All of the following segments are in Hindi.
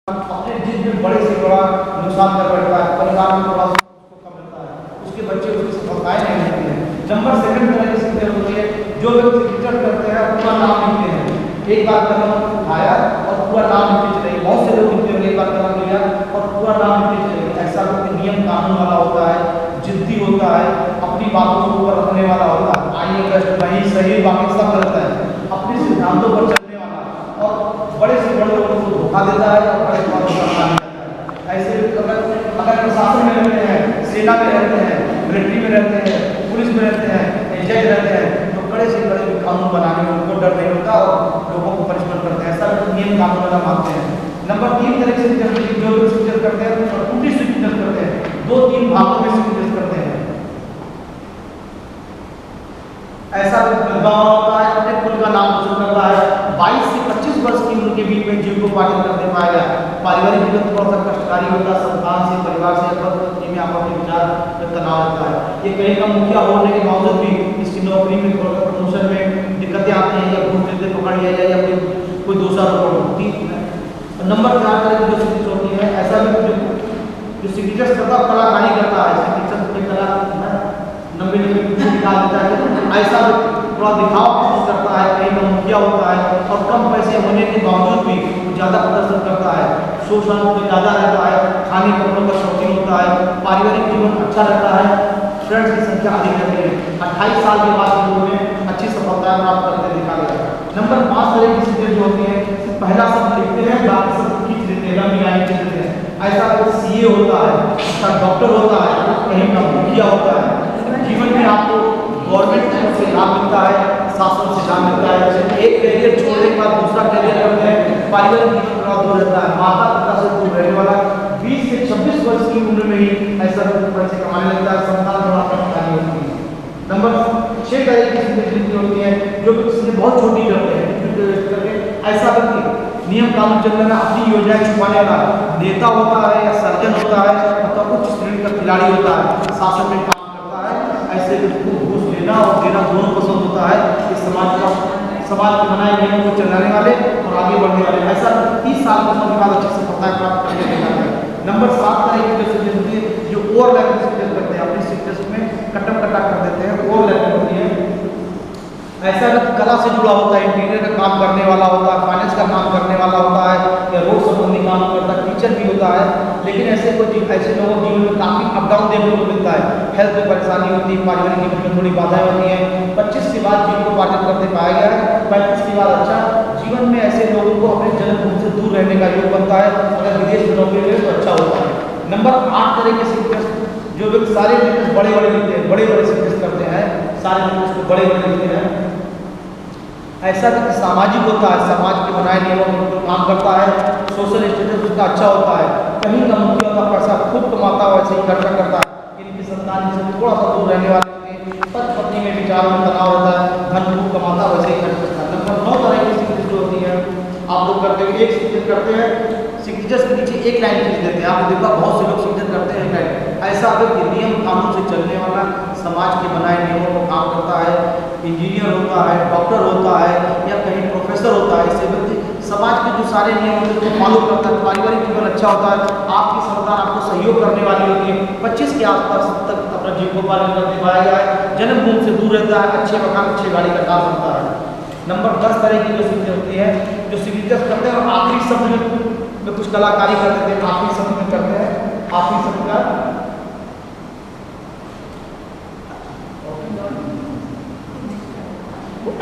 अपने जिद में बड़े से बड़ा नुकसान कर बैठता है, परिवार में थोड़ा सा उसको कम मिलता है, उसके बच्चे उसकी सफलताएं नहीं मिलती हैं। नंबर सेकंड तरह की सिग्नेचर होती है जो लोग सिग्नेचर करते हैं पूरा नाम लिखते हैं। एक बार कलम उठाया और पूरा नाम लिखते चले, बहुत से लोग लिखते हैं एक बार कलम लिया और पूरा नाम लिखते चले। ऐसा व्यक्ति नियम कानून वाला होता है, जिद्दी होता है, अपनी बातों को ऊपर रखने वाला होता है, आइए बेस्ट वही सही बाकी सब गलत है, अपने सिद्धांतों पर चलने वाला और बड़े से बड़े लोगों को धोखा देता है और बड़े बातों का ध्यान देता है। ऐसे अगर प्रशासन में रहते हैं, सेना में रहते हैं, मिलिट्री में रहते हैं, पुलिस में रहते हैं, जज रहते हैं, तो बड़े से बड़े कानून बनाने में उनको डर नहीं होता और लोगों को पनिशमेंट करते हैं। ऐसा नियम कानून वाला मानते हैं। नंबर 3 तरह से जो लोग सिग्नेचर करते हैं और टूटी सिग्नेचर करते हैं, 2-3 भागों में सिग्नेचर करते हैं। ऐसा गाँव होता है अपने कुल का नाम रोशन करता है, 22 से 25 वर्ष की उम्र के बीच में जीविकोपार्जन करने पाएगा। पारिवारिक जीवन थोड़ा सा कष्टकारी होता है, संतान से, परिवार से, पत्नी में आपस में विचार तनाव होता है। ये कहीं का मुखिया होने के बावजूद भी इसकी नौकरी में थोड़ा प्रमोशन में दिक्कतें आती हैं या घूस लेते पकड़ लिया जाए या कोई दूसरा रोड होती है। नंबर 4 तरह की जो सिग्नेचर होती है, ऐसा भी जो सिग्नेचर सदा कलाकारी करता है, सिग्नेचर में कला 90 दिखा देता है, ऐसा थोड़ा दिखावा पसंद करता है, कहीं का मुखिया होता है और कम पैसे होने के बावजूद भी वो ज़्यादा प्रदर्शन करता है, शोषण में ज़्यादा रहता है, खाने कपड़ों का शौकीन होता है, पारिवारिक जीवन अच्छा रहता है, फ्रेंड्स की संख्या अधिक रहती है। 28 साल के बाद लोगों में अच्छी सफलता प्राप्त करते दिखा गया। नंबर 5 तरह की सिग्नेचर जो होती है, पहला शब्द लिखते हैं, बाकी सब खींच देते हैं, लंबी लाइन खींच देते हैं। ऐसा कोई सीए होता है, ऐसा डॉक्टर होता है, कहीं का मुखिया होता है। जीवन में आपको गवर्नमेंट की तरफ से लाभ मिलता है, शासन से लाभ मिलता है, एक कैरियर छोड़ने के बाद दूसरा कैरियर करते हैं, पारिवारिक जीवन थोड़ा दूर रहता है, माता पिता से दूर रहने वाला, 20 से 26 वर्ष की उम्र में ही ऐसा पैसे कमाने लगता है, संतान थोड़ा कठिनाई होती है। नंबर 6 तरह की सिग्नेचर होती है जो किसी बहुत छोटी करते हैं, ऐसा व्यक्ति नियम कानून चलने में अपनी योजनाएं छुपाने वाला नेता होता है या सर्जन होता है अथवा उच्च श्रेणी का खिलाड़ी होता है, शासन में काम करता है। ऐसे व्यक्ति को घूस लेना और देना दोनों पसंद होता है, इस समाज के बनाए नियमों को चलाने वाले और आगे बढ़ने वाले। ऐसा 30 साल के बाद अच्छी सफलता प्राप्त करने के लिए। नंबर 7 तरह की जो सिग्नेचर होती है जो ओवरलैपिंग सिग्नेचर करते हैं, अपनी सिग्नेचर में कटम कटा कर देते हैं, ओवरलैपिंग होती है। ऐसा व्यक्ति कला से जुड़ा होता है, इंटीरियर का काम करने वाला होता है, फाइनेंस का काम करने वाला होता है या रोड संबंधी काम करता है, टीचर भी होता है। लेकिन ऐसे लोगों के जीवन में काफ़ी अप डाउन देखने को मिलता है, हेल्थ में परेशानी होती है, पारिवारिक जीवन में थोड़ी बाधाएं होती हैं। 25 के बाद जीविकोपार्जन करते पाया गया है, 35 के बाद अच्छा जीवन में ऐसे लोगों को अपने जन्मभूमि से दूर रहने का योग बनता है, अगर विदेश में नौकरी ले तो अच्छा होता है। नंबर 8 तरह के सिग्नेचर जो व्यक्ति सारे सिग्नेचर बड़े बड़े लिखते हैं, बड़े बड़े सिग्नेचर करते हैं, सारे सिग्नेचर को बड़े बड़े लिखते हैं। ऐसा व्यक्ति सामाजिक होता है, समाज के बनाए नियमों में काम करता है, सोशल स्टेटस उसका अच्छा होता है, कहीं का मुखिया का पैसा खुद कमाता है वैसे ही खर्चा करता है। इनकी संतान से थोड़ा सा दूर रहने वाले पति पत्नी में विचारों में तनाव होता है, धन खूब कमाता है वैसे ही खर्च करता है। नंबर 9 तरह की सिग्नेचर जो होती है आप लोग करते हैं, एक सिग्नेचर करते हैं, सिग्नेचर के नीचे एक लाइन खींच देते हैं। आपने देखा बहुत से लोग सिग्नेचर करते हैं एक लाइन। ऐसा व्यक्ति नियम कानून से चलने वाला, समाज के बनाए नियमों को काम करता है, इंजीनियर होता है, डॉक्टर होता है या कहीं प्रोफेसर होता है। इससे व्यक्ति समाज के जो सारे नियम होते हैं उसको फॉलो करता है, पारिवारिक जीवन अच्छा होता है, आपकी संतान आपको सहयोग करने वाली होती है, 25 के आसपास तक अपना जीविकोपार्जन करते पाया गया है, जन्मभूमि से दूर रहता है, अच्छे मकान अच्छी गाड़ी का काम होता है। नंबर 10 तरह की जो सिग्नेचर होती है जो सिग्नेचर करते हैं और आखिरी शब्द में कुछ कलाकारी कर देते हैं, आखिरी शब्द में करते हैं, आखिरी शब्द का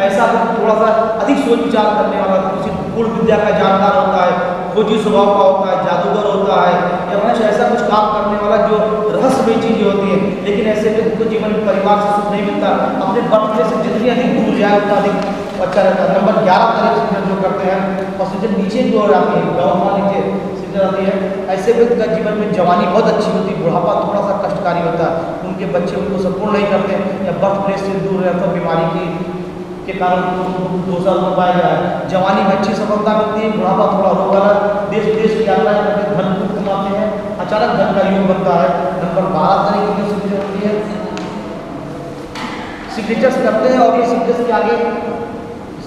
ऐसा थोड़ा सा अधिक सोच विचार करने वाला, किसी पूर्ण विद्या का जानकार होता है, खोजी स्वभाव का होता है, जादूगर होता है या कुछ ऐसा कुछ काम करने वाला जो रहस्यमय चीजें होती है। लेकिन ऐसे व्यक्ति को जीवन में परिवार से सुख नहीं मिलता, अपने बर्थडे से जितनी अधिक दूर जाए उतना अधिक अच्छा रहता है। नंबर 11 तरह से जो करते हैं और सिग्नेचर नीचे की ओर आती है, गाँव का नीचे सिग्नेचर आती है। ऐसे व्यक्ति का जीवन में जवानी बहुत अच्छी होती है, बुढ़ापा थोड़ा सा कष्टकारी होता है, उनके बच्चे उनको सपोर्ट नहीं करते या बर्थ प्लेस से दूर रहता है, बीमारी के कारण 2 साल हो पाया गया है। जवानी में अच्छी सफलता मिलती है, बुढ़ापा थोड़ा रोग वाला, देश विदेश की यात्रा करके धन खूब कमाते हैं, अचानक धन का योग बनता है। नंबर 12 तरह की जो सिग्नेचर होती है, सिग्नेचर्स करते हैं और ये सिग्नेचर के आगे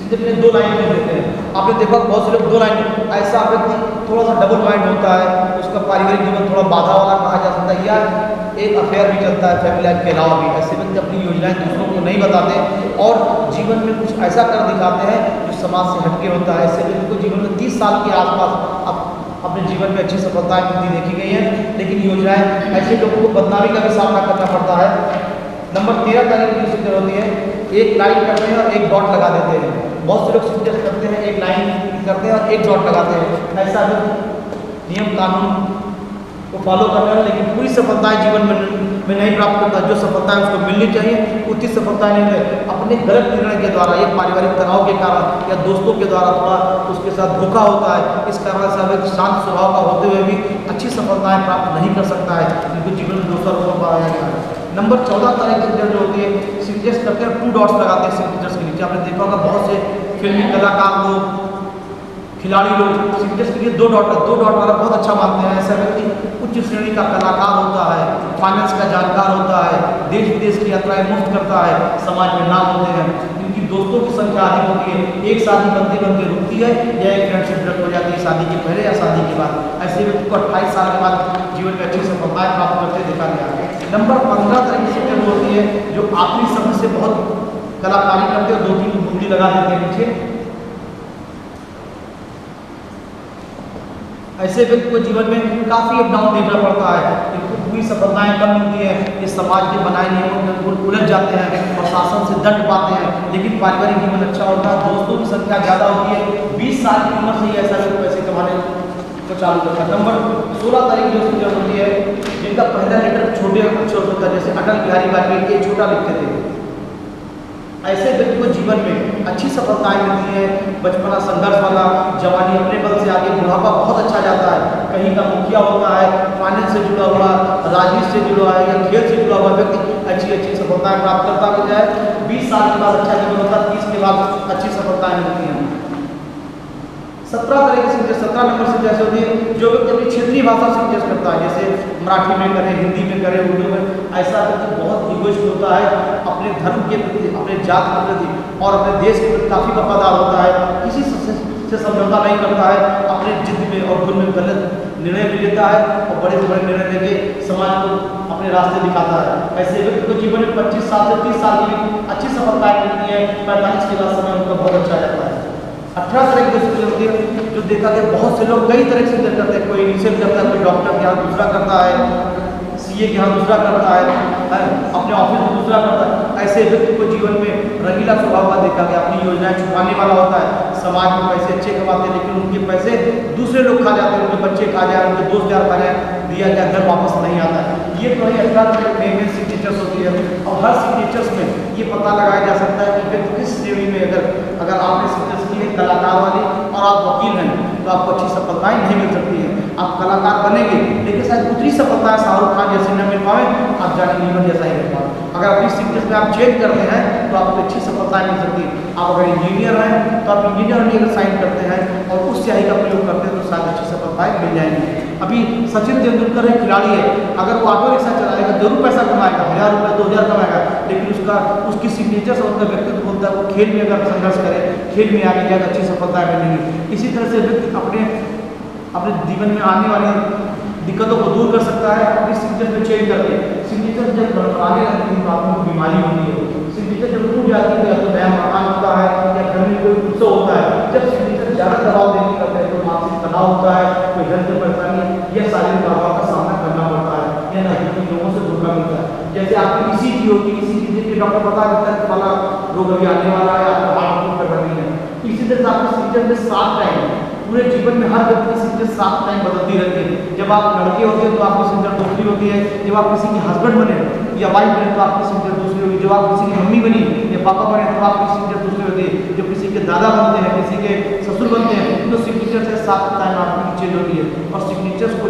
सिग्नेचर में 2 लाइन लिख देते हैं। आपने देखा बहुत से लोग 2 लाइन, ऐसा व्यक्ति थोड़ा सा डबल माइंड होता है, उसका पारिवारिक जीवन थोड़ा बाधा वाला कहा जा सकता है, या एक अफेयर भी चलता है फैमिली लाइफ के अलावा भी। ऐसे व्यक्ति अपनी योजनाएं दूसरों को नहीं बताते और जीवन में कुछ ऐसा कर दिखाते हैं जो समाज से हटके होता है। ऐसे व्यक्ति को जीवन में 30 साल के आसपास अब अपने जीवन में अच्छी सफलताएं मिलती देखी गई हैं, लेकिन योजनाएं ऐसे लोगों को बदनामी का भी सामना करना पड़ता है। नंबर 13 तारीख की सिग्नेचर होती है, एक लाइन करते हैं और एक डॉट लगा देते हैं। बहुत से लोग सिग्नेचर करते हैं, एक लाइन करते हैं और एक डॉट लगाते हैं। ऐसा नियम कानून को फॉलो कर रहे हैं, लेकिन पूरी सफलताएं जीवन में नहीं प्राप्त करता। जो सफलताएं उसको मिलनी चाहिए उतनी सफलताएं नहीं मिले। अपने गलत निर्णय के द्वारा, या पारिवारिक तनाव के कारण, या दोस्तों के द्वारा थोड़ा उसके साथ धोखा होता है, इस कारण से एक शांत स्वभाव का होते हुए भी अच्छी सफलताएं प्राप्त नहीं कर सकता है, क्योंकि जीवन में दूसरा रोक पाया गया है। नंबर 14 तारीख की जो होती है, सिग्नेचर करते हैं 2 डॉट्स लगाते हैं सिग्नेचर्स के नीचे। आपने देखा होगा बहुत से फिल्मी कलाकार लोग, खिलाड़ी लोग सिग्नेचर्स के लिए 2 डॉट वाला बहुत अच्छा मानते हैं। ऐसा व्यक्ति उच्च श्रेणी का कलाकार होता है, फाइनेंस का जानकार होता है, देश विदेश की यात्राएं मुफ्त करता है, समाज में नाम होते हैं, इनकी दोस्तों की संख्या अधिक होती है, एक शादी बनते बनते रुकती है या एक फ्रेंडशिप ब्रेक हो जाती है शादी के पहले या शादी के बाद। ऐसे व्यक्ति को 28 साल के बाद जीवन में अच्छी सफलताएं प्राप्त करते देखा गया। नंबर 15 तारीख की सिग्नेचर होती है, जो आखिरी शब्द से बहुत कलाकारी करते हैं और 2-3 बूंदी लगा देते हैं नीचे। ऐसे व्यक्ति को जीवन में काफ़ी अप डाउन देखना पड़ता है, इनको पूरी सफलताएं कम मिलती हैं, ये समाज के बनाए नियमों में उलझ जाते हैं और शासन से दंड पाते हैं। लेकिन पारिवारिक जीवन अच्छा होता है, दोस्तों की संख्या ज़्यादा होती है। 20 साल की उम्र से ही ऐसा लोग पैसे कमाने को चालू करता है। नंबर 16 तारीख जो सिग्नेचर होती है, जिनका पहला लेटर छोटे अक्षर होता है, जैसे अटल बिहारी वाजपेयी ये छोटा लिखते थे। ऐसे व्यक्ति को जीवन में अच्छी सफलताएं मिलती हैं। बचपना संघर्ष वाला, जवानी अपने बल से आगे, बुढ़ापा बहुत अच्छा जाता है। कहीं का मुखिया होता है, फाइनेंस से जुड़ा हुआ, राजनीति से जुड़ा है या खेल से जुड़ा हुआ व्यक्ति अच्छी सफलताएं प्राप्त करता हो जाए। 20 साल के बाद अच्छा जीवन होता है, 30 के बाद अच्छी सफलताएं मिलती हैं। 17 तारीख से 17 नंबर से जैसे होती है, जो व्यक्ति अपनी क्षेत्रीय भाषा से इंटरेस्ट करता है, जैसे मराठी में करे, हिंदी में करे, उर्दू में, ऐसा व्यक्ति बहुत इगोइस्ट होता है, अपने धर्म के प्रति, अपने जात के प्रति और अपने देश के प्रति काफ़ी वफादार होता है, किसी से समझौता नहीं करता है, अपने जिद में और गुण में गलत निर्णय भी लेता है और बड़े से बड़े निर्णय लेके समाज को अपने रास्ते दिखाता है। ऐसे व्यक्ति को जीवन में 25 साल से 30 साल की भी अच्छी सफलताएं मिलती है। 45 के बाद समय उनका बहुत अच्छा रहता है। 18 तरह की सिग्नेचर होती है, जो देखा गया बहुत से लोग कई तरह से सिग्नेचर करते हैं। कोई इनिशियल करता है, कोई डॉक्टर के यहाँ दूसरा करता है, सीए के यहाँ दूसरा करता है, अपने ऑफिस में दूसरा करता है। ऐसे व्यक्ति को जीवन में रंगीला स्वभाव का देखा गया, अपनी योजनाएं छुपाने वाला होता है, समाज में पैसे अच्छे कमाते हैं, लेकिन उनके पैसे दूसरे लोग खा जाते हैं, उनके बच्चे खा जाए, उनके दोस्त यार खा जाए, दिया गया घर वापस नहीं आता है। ये तो 18 मेन सिग्नेचर्स होती है और हर सिग्नेचर्स में ये पता लगाया जा सकता है कि व्यक्ति किस श्रेणी में, अगर आपने सिग्नेचर्स की है कलाकार वाली और आप वकील हैं, तो आपको अच्छी सफलताएं नहीं मिल सकती है। आप कलाकार बनेंगे, लेकिन शायद उतनी सफलताएं शाहरुख खान जैसे न मिल पाए, आप जानी लीवन जैसा ही मिल पाए। अगर अपनी सिग्नेचर में आप चेंज करते हैं तो आपको अच्छी सफलताएं मिल सकती है। आप अगर इंजीनियर हैं तो आप इंजीनियर अगर साइन करते हैं और उस स्याही का प्रयोग करते हैं तो शायद अच्छी सफलताएं मिल जाएंगी। अभी सचिन तेंदुलकर एक खिलाड़ी है, अगर वो ऑटो रिक्शा चलाएगा जरूर पैसा कमाएगा, 1000 रुपये 2000 कमाएगा, लेकिन उसकी सिग्नेचर से उनका व्यक्तित्व होता है, वो खेल में अगर संघर्ष करे, खेल में आगे जाकर अच्छी सफलताएं मिलेंगी। इसी तरह से व्यक्ति अपने जीवन में आने वाली दिक्कतों को दूर कर सकता है अपनी सिग्नेचर में चेंज करके। सिग्नेचर जब आगे रहती है तो आपको बीमारी होती है। सिग्नेचर जब टूट जाती है तो या तो नया मकान होता है या घर में कोई उत्सव होता है। जब सिग्नेचर ज़्यादा दबाव देने करते हैं तो मानसिक तनाव होता है, कोई हेल्थ परेशानी या शारीरिक प्रभाव का सामना करना पड़ता है या नजदीकी लोगों से धोखा मिलता है। जैसे आपकी ईसीजी होगी, ईसीजी के डॉक्टर बता देता है कि वाला रोग अभी आने वाला है, आपको हार्ट अटैक करनी है। इसी तरह से आपकी सिग्नेचर में 7 टाइम पूरे जीवन में हर व्यक्ति की सिग्नेचर 7 टाइम बदलती रहती है। जब आप लड़के होते हैं तो आपकी सिग्नेचर दूसरी होती है, जब आप किसी के हस्बैंड बने या वाइफ बने तो आपकी सिग्नेचर दूसरी होगी, जब आप किसी की मम्मी बनी या पापा बने तो आपकी सिग्नेचर दूसरी होती है, जब किसी के दादा बनते हैं, किसी के ससुर बनते हैं तो सिग्नेचर से 7 टाइम आपकी चेंज होती है। और सिग्नेचर्स को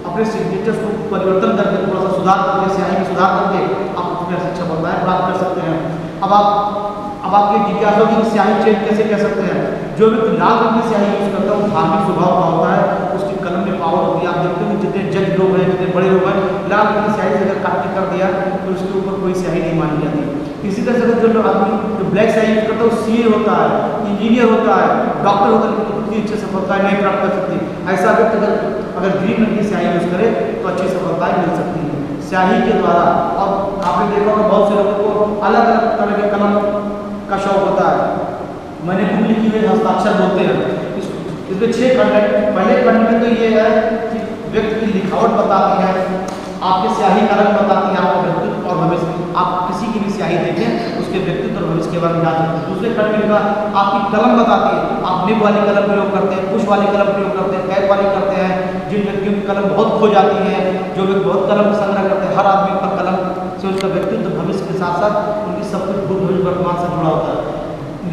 अपने सिग्नेचर्स को परिवर्तन करके थोड़ा सा सुधार करके, स्याही में सुधार करके आप उसमें शिक्षा सफलताएं प्राप्त कर सकते हैं। अब आपके जिज्ञासा होगी कि स्याही चेंज कैसे कह सकते हैं। जो व्यक्ति लाल रंग की स्याही यूज करता है वो धार्मिक स्वभाव का होता है, उसकी कलम में पावर होती है। आप देखते हो जितने जज लोग हैं, जितने बड़े लोग हैं, लाल रंग की स्याही से अगर काट के कर दिया तो उसके ऊपर कोई स्याही नहीं मानी जाती। इसी इसी तरह से अगर जो आदमी जो ब्लैक स्याही यूज करता है वो सीए होता है, इंजीनियर होता है, डॉक्टर होता है, लेकिन उतनी अच्छी सफलताएं नहीं प्राप्त कर सकती। ऐसा व्यक्ति अगर ग्रीन रंग की स्याही यूज करे तो अच्छी सफलताएं मिल सकती है स्याही के द्वारा। और आपने देखा होगा बहुत से लोगों को अलग अलग तरह के कलम का शौक होता है। मैंने बुक लिखी हुई हस्ताक्षर बोलते हैं, इसमें 6 खंड है। पहले खंड में तो ये है कि व्यक्ति की लिखावट बताती है, आपके स्याही का रंग बताती है, आपका व्यक्तित्व और भविष्य। आप किसी की भी स्याही देखें उसके व्यक्तित्व और भविष्य के बारे में जान सकते हैं। दूसरे खंड में लिखा आपकी कलम बताती है, आप निब वाली कलम प्रयोग करते हैं, पुश वाली कलम प्रयोग करते हैं, कैप वाली करते हैं। जिन व्यक्तियों की कलम बहुत खो जाती है, जो व्यक्ति बहुत कलम संग्रह करते हैं, हर आदमी का कलम से उसका व्यक्तित्व भविष्य के साथ साथ उनकी सब कुछ भूत भविष्य वर्तमान से जुड़ा होता है।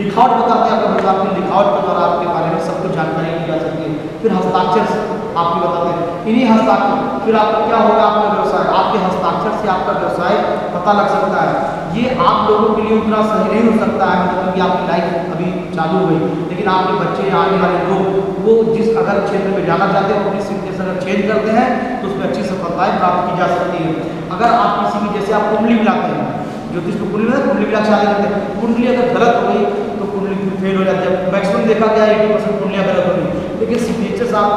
लिखावट बताते हैं आपके आपकी लिखावट के द्वारा आपके बारे में सब कुछ जानकारी ली जा सकती है। फिर हस्ताक्षर आपके बताते हैं, इन्हीं हस्ताक्षर फिर आपको क्या होगा, आपका व्यवसाय, आपके हस्ताक्षर से आपका व्यवसाय पता लग सकता है। ये आप लोगों के लिए उतना सही नहीं हो सकता है, मतलब कि आपकी लाइफ अभी चालू हुई, लेकिन आपके बच्चे या आने वाले लोग वो जिस अगर क्षेत्र में जाना चाहते हैं अपनी सिग्नेचर अगर चेंज करते हैं तो उसमें अच्छी सफलताएं प्राप्त की जा सकती है। अगर आप किसी की जैसे आप कुंडली मिलाते हैं, ज्योतिष को कुंडली मिला शादी करते हैं, कुंडली अगर गलत हो गई तो कुंडली फेल हो जाती है। मैक्सिमम देखा गया 80% कुंडलियाँ गलत हो गई, लेकिन सिग्नेचर्स आप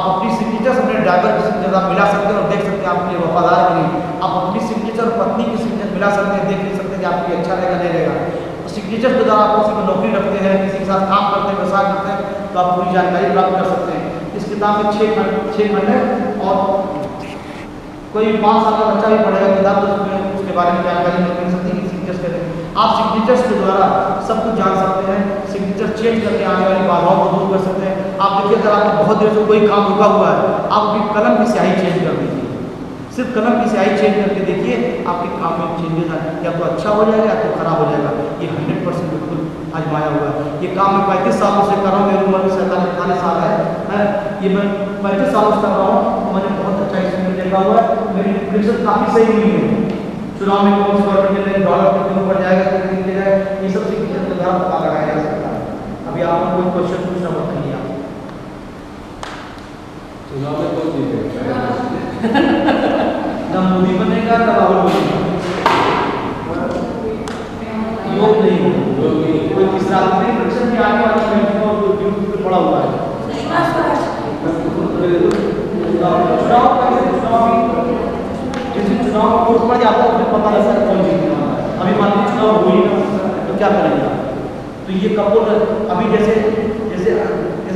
अपनी सिग्नेचर्स अपने ड्राइवर की सिग्नेचर आप मिला सकते हैं और देख सकते हैं आपके लिए वफादार है नहीं। आप अपनी सिग्नेचर और पत्नी की सिग्नेचर मिला सकते हैं, देख सकते हैं कि आपके लिए अच्छा रहेगा नहीं रहेगा। सिग्नेचर के द्वारा आप किसी को नौकरी रखते हैं, किसी के साथ काम करते हैं, व्यवसाय करते हैं, तो आप पूरी जानकारी प्राप्त कर सकते हैं। इस किताब में 6 खंड है और कोई 5 साल का बच्चा भी पढ़ेगा किताब तो उसके बारे में जानकारी मिल सकती है कि सिग्नेचर्स कहते हैं। आप सिग्नेचर्स के द्वारा सब कुछ जान सकते हैं, सिग्नेचर चेंज करके आने वाली बाधाओं को दूर कर सकते हैं। आप देखिए अगर आपको बहुत देर से कोई काम रुका हुआ है, आप अपनी कलम की स्याही चेंज कर दीजिए, सिर्फ कलम की स्याही चेंज करके देखिए आपके काम में चेंजेस आए, या तो अच्छा हो जाएगा या तो खराब हो जाएगा। ये 100% बिल्कुल आजमाया हुआ है। ये काम मैं 35 सालों से कर रहा हूँ, मेरी उम्र 47-48 साल है, ये मैं 35 सालों से कर रहा हूँ, मैंने बहुत अच्छा इसमें देखा हुआ है। मेरी प्रेडिक्शन काफ़ी सही हुई है। चुनाव में कौन सी गवर्नमेंट के डॉलर कितने ऊपर जाएगा, कितने नीचे जाएगा, ये सब सिग्नेचर के द्वारा पता लगाया जा सकता है। अभी आपको कोई क्वेश्चन पूछना मत करिए आप। चुनाव में कौन जीतेगा? ना मोदी बनेगा ना राहुल बनेगा, योग नहीं कोई तीसरा आदमी प्रेडिक्शन में आने वाली न्यूज़ पे पड़ा हुआ है। जिस चुनाव में वोट पड़ जाता है उसे पता लगता है कौन जीतने वाला है। अभी मान लीजिए चुनाव हो ही ना तो क्या करेंगे? तो ये कपूर अभी जैसे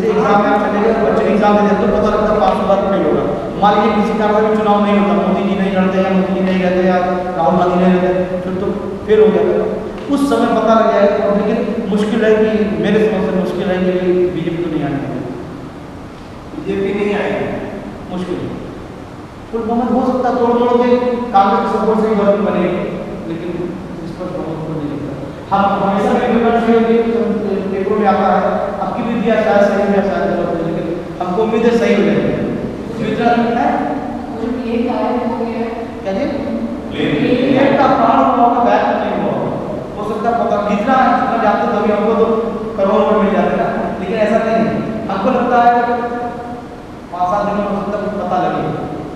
एग्जाम में आप चले गए, बच्चे एग्जाम देते हैं तो पता लगता है 500 बार फेल होगा। मान लीजिए किसी कारण से चुनाव नहीं होता, मोदी जी नहीं लड़ते या मोदी जी नहीं रहते या राहुल गांधी नहीं रहते, फिर तो फेल हो गया। उस समय पता लग जाएगा, लेकिन मुश्किल है कि मेरे समझ से मुश्किल है कि बीजेपी तो नहीं आएगी, बीजेपी नहीं आएगी, मुश्किल है। फुल बहुमत हो सकता है, तोड़ के कांग्रेस के सपोर्ट से ही गवर्नमेंट बनेगी, लेकिन इस पर बहुमत को नहीं लगता। हम हमेशा पेपरों में आता है, आपकी भी दिया शायद सही है शायद गलत है, लेकिन हमको उम्मीद है सही हो जाएगी। जितना है क्या जी प्लेन का प्राण हुआ होगा, बैक नहीं हुआ हो सकता, पता जितना जाते तभी हमको तो करोड़ रुपये मिल जाते हैं, लेकिन ऐसा नहीं है। हमको लगता है 5-7 दिनों में हो सकता है पता लगे,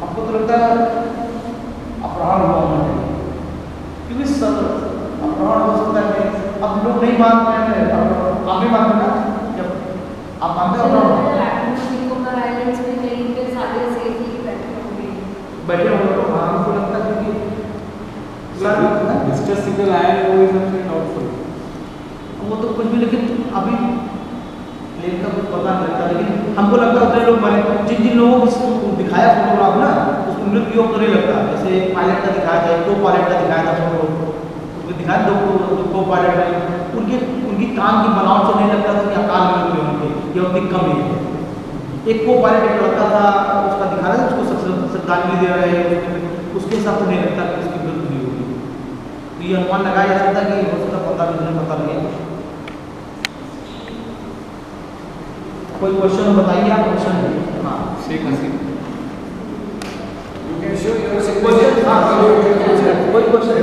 हमको तो लगता है अपहरण हुआ होना चाहिए, क्योंकि अपहरण हो सकता है। अब लोग नहीं मानते हैं, आप भी मानते ना, जब आप मानते हो बैठे हो तो हमको लगता है कि डिस्ट्रेस सिग्नल आया है वो सबसे डाउटफुल, वो तो कुछ भी, लेकिन अभी प्लेन का कुछ पता नहीं लगता, लेकिन हमको लगता है उतने लोग माने जिन लोगों को दिखाया फोटोग्राफ ना उसको मृत्यु योग तो नहीं लगता। जैसे पायलट का दिखाया था, दो पायलट का दिखाया था फोटो, उसको दिखाया दो पायलट, उनकी कान की बनावट से नहीं लगता था कि अकाल मृत्यु होंगे, ये उतनी कम ही है। एक को पायलट एक लड़का था, उसका दिखा रहा था, उसको श्रद्धांजलि दे रहे हैं, उसके हिसाब से नहीं लगता कि उसकी मृत्यु हुई होगी। तो ये अनुमान लगाया जा सकता है कि हो सकता पता लगे। कोई क्वेश्चन बताइए आप, क्वेश्चन? हाँ शेख हसीना कोई क्वेश्चन